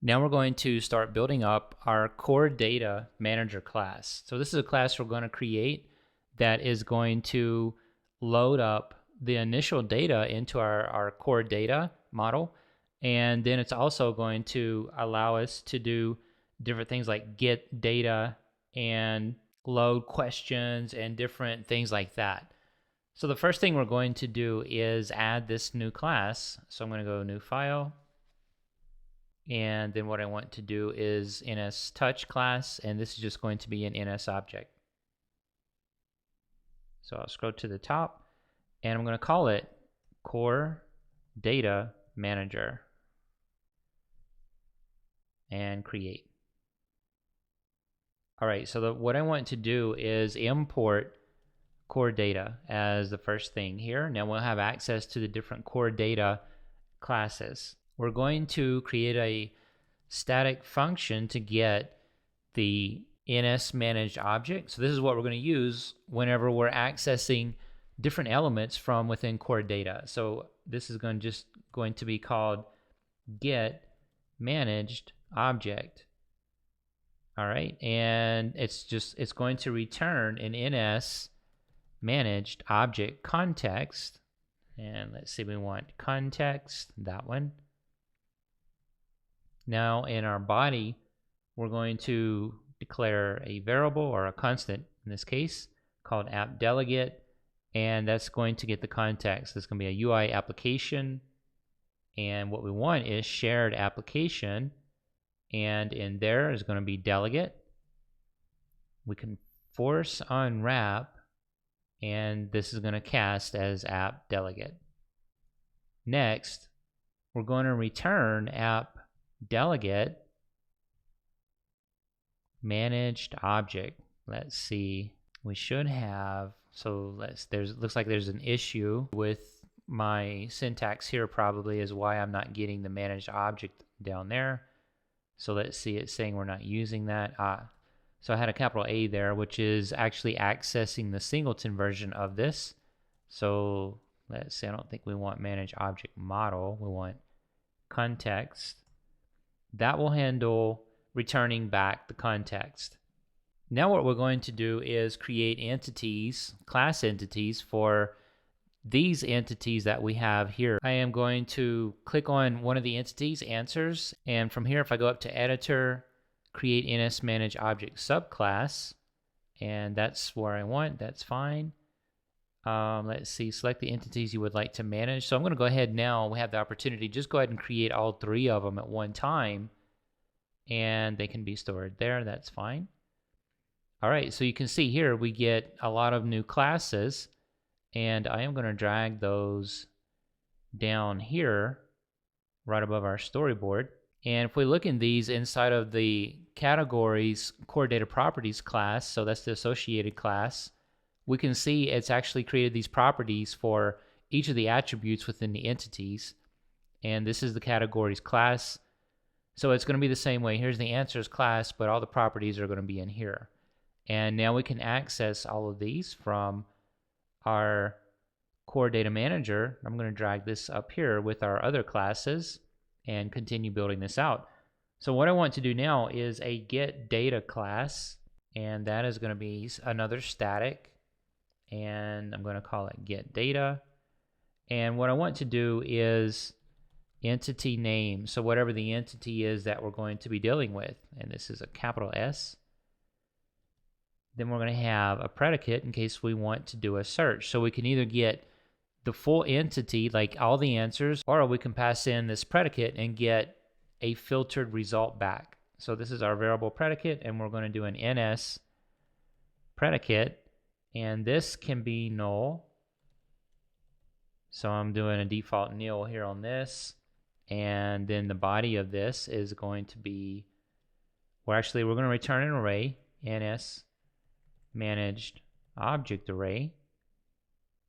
Now we're going to start building up our core data manager class. So this is a class we're going to create that is going to load up the initial data into our core data model. And then it's also going to allow us to do different things like get data and load questions and different things like that. So the first thing we're going to do is add this new class. So I'm going to go new file. And then what I want to do is NS touch class, and this is just going to be an NS object. So I'll scroll to the top, and I'm going to call it core data manager and create. All right, so what I want to do is import core data as the first thing here. Now we'll have access to the different core data classes. We're going to create a static function to get the NS managed object. So this is what we're going to use whenever we're accessing different elements from within core data. So this is going to be called get managed object. All right, and it's going to return an NS managed object context. And let's see, we want context, that one. Now in our body, we're going to declare a variable or a constant in this case called app delegate, and that's going to get the context. That's going to be a UI application, and what we want is shared application, and in there is going to be delegate. We can force unwrap, and this is going to cast as app delegate. Next, we're going to return app delegate managed object. Let's see, we should have, so looks like there's an issue with my syntax here, probably is why I'm not getting the managed object down there. So let's see, it's saying we're not using that. So I had a capital A there, which is actually accessing the singleton version of this. So let's say I don't think we want manage object model, we want context. That will handle returning back the context. Now what we're going to do is create entities, class entities for these entities that we have here. I am going to click on one of the entities, answers, and from here if I go up to editor, create NS manage object subclass, and that's where I want, that's fine. Let's see, select the entities you would like to manage. So I'm going to go ahead now, we have the opportunity, just go ahead and create all three of them at one time, and they can be stored there, that's fine. All right, so you can see here we get a lot of new classes, and I am going to drag those down here right above our storyboard. And if we look in these inside of the categories core data properties class, so that's the associated class, we can see it's actually created these properties for each of the attributes within the entities. And this is the categories class. So it's going to be the same way. Here's the answers class, but all the properties are going to be in here. And now we can access all of these from our core data manager. I'm going to drag this up here with our other classes and continue building this out. So what I want to do now is a get data class, and that is going to be another static, and I'm going to call it get data. And what I want to do is entity name, so whatever the entity is that we're going to be dealing with, and this is a capital S. Then we're going to have a predicate in case we want to do a search. So we can either get the full entity, like all the answers, or we can pass in this predicate and get a filtered result back. So this is our variable predicate, and we're going to do an NS predicate, and this can be null. So I'm doing a default nil here on this, and then the body of this is going to be, we're going to return an array, NS managed object array,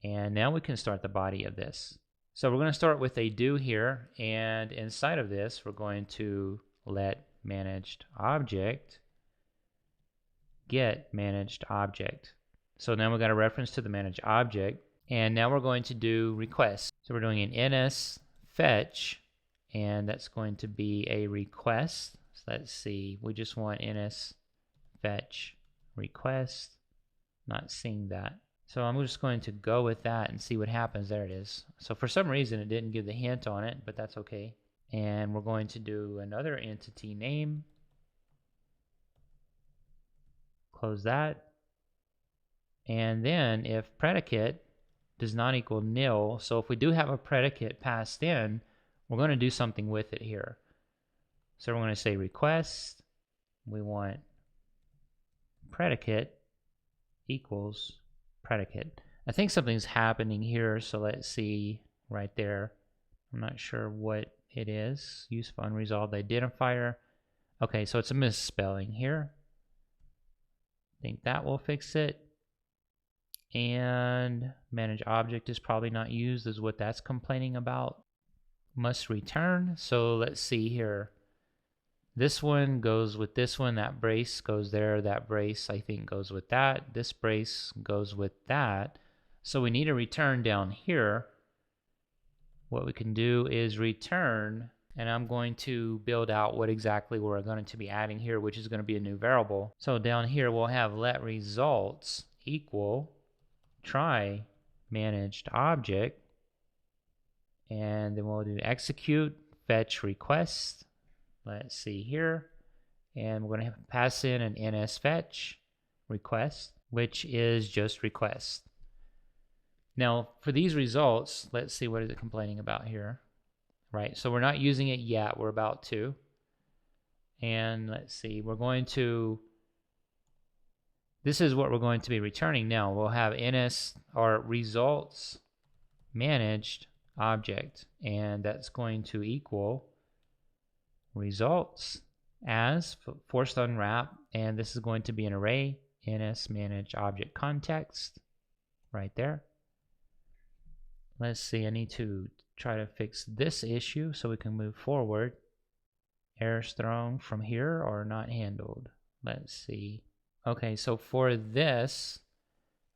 and now we can start the body of this. So we're going to start with a do here, and inside of this we're going to let managed object get managed object. So now we've got a reference to the managed object, and now we're going to do requests. So we're doing an NS fetch and that's going to be a request. So let's see, we just want ns fetch request. Not seeing that. So I'm just going to go with that and see what happens. There it is. So for some reason it didn't give the hint on it, but that's okay. And we're going to do another entity name. Close that. And then if predicate does not equal nil, so if we do have a predicate passed in, we're going to do something with it here. So we're going to say request. We want predicate equals predicate. I think something's happening here, so let's see right there. I'm not sure what it is. Use of unresolved identifier. Okay, so it's a misspelling here. I think that will fix it. And manage object is probably not used, is what that's complaining about. Must return. So let's see here. This one goes with this one. That brace goes there. That brace, I think, goes with that. This brace goes with that. So we need a return down here. What we can do is return, and I'm going to build out what exactly we're going to be adding here, which is going to be a new variable. So down here we'll have let results equal try managed object, and then we'll do execute fetch request. Let's see here, and we're going to pass in an ns fetch request, which is just request. Now for these results, let's see, what is it complaining about here? Right, so we're not using it yet, we're about to. And let's see, we're going to, this is what we're going to be returning now. We'll have ns or results managed object, and that's going to equal results as forced unwrap, and this is going to be an array ns manage object context right there. Let's see, I need to try to fix this issue so we can move forward. Errors thrown from here or not handled. Let's see. Okay, so for this,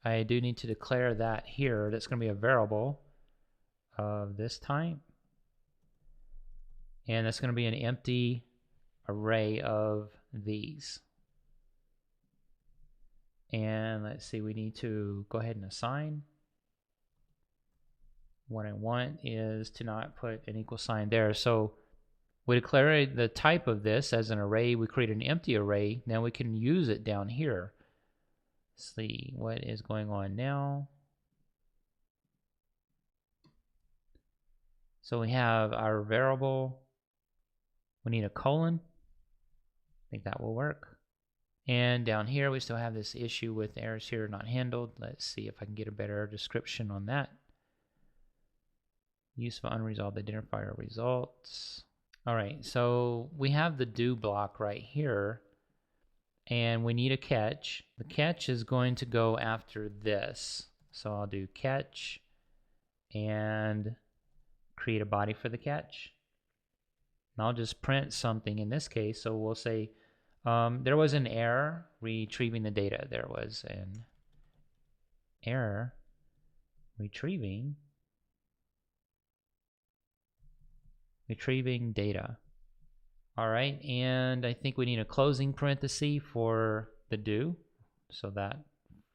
I do need to declare that here. That's going to be a variable of this type. And that's going to be an empty array of these. And let's see, we need to go ahead and assign. What I want is to not put an equal sign there. So we declare the type of this as an array. We create an empty array. Now we can use it down here. Let's see what is going on now. So we have our variable. We need a colon. I think that will work. And down here we still have this issue with errors here not handled. Let's see if I can get a better description on that. Use of unresolved identifier results. All right, so we have the do block right here, and we need a catch. The catch is going to go after this. So I'll do catch and create a body for the catch. And I'll just print something in this case. So we'll say there was an error retrieving the data. There was an error retrieving data. All right, and I think we need a closing parenthesis for the do. So that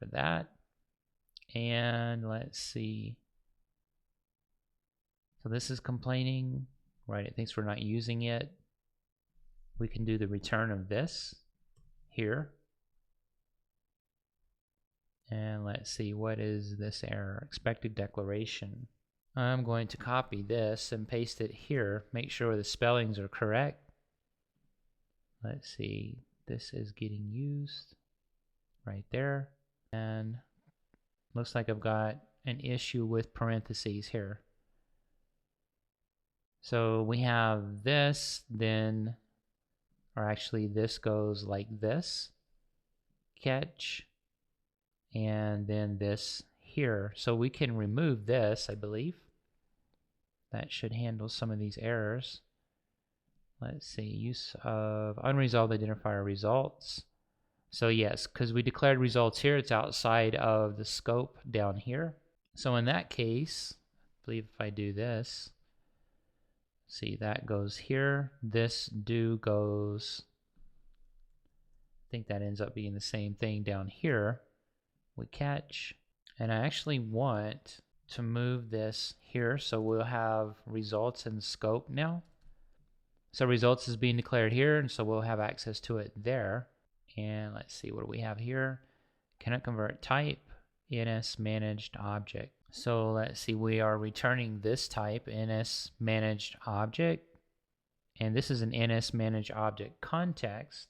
for that. And let's see. So this is complaining, right? It thinks we're not using it. We can do the return of this here. And let's see, what is this error? Expected declaration. I'm going to copy this and paste it here. Make sure the spellings are correct. Let's see, this is getting used right there. And looks like I've got an issue with parentheses here. So we have this, then, or actually this goes like this, catch, and then this here. So we can remove this, I believe. That should handle some of these errors. Let's see, use of unresolved identifier results. So yes, because we declared results here, it's outside of the scope down here. So in that case, I believe if I do this, See, that goes here. This do goes, I think that ends up being the same thing down here. We catch, and I actually want to move this here, so we'll have results in scope now. So results is being declared here, and so we'll have access to it there. And let's see, what do we have here? Cannot convert type, NS managed object. So let's see, we are returning this type, NS managed object, and this is an NS managed object context,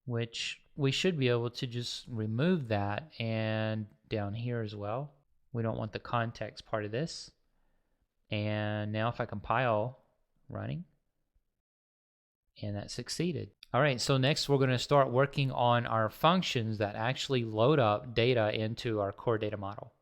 which we should be able to just remove that, and down here as well. We don't want the context part of this. And now if I compile, running, and that succeeded. All right, so next we're going to start working on our functions that actually load up data into our core data model.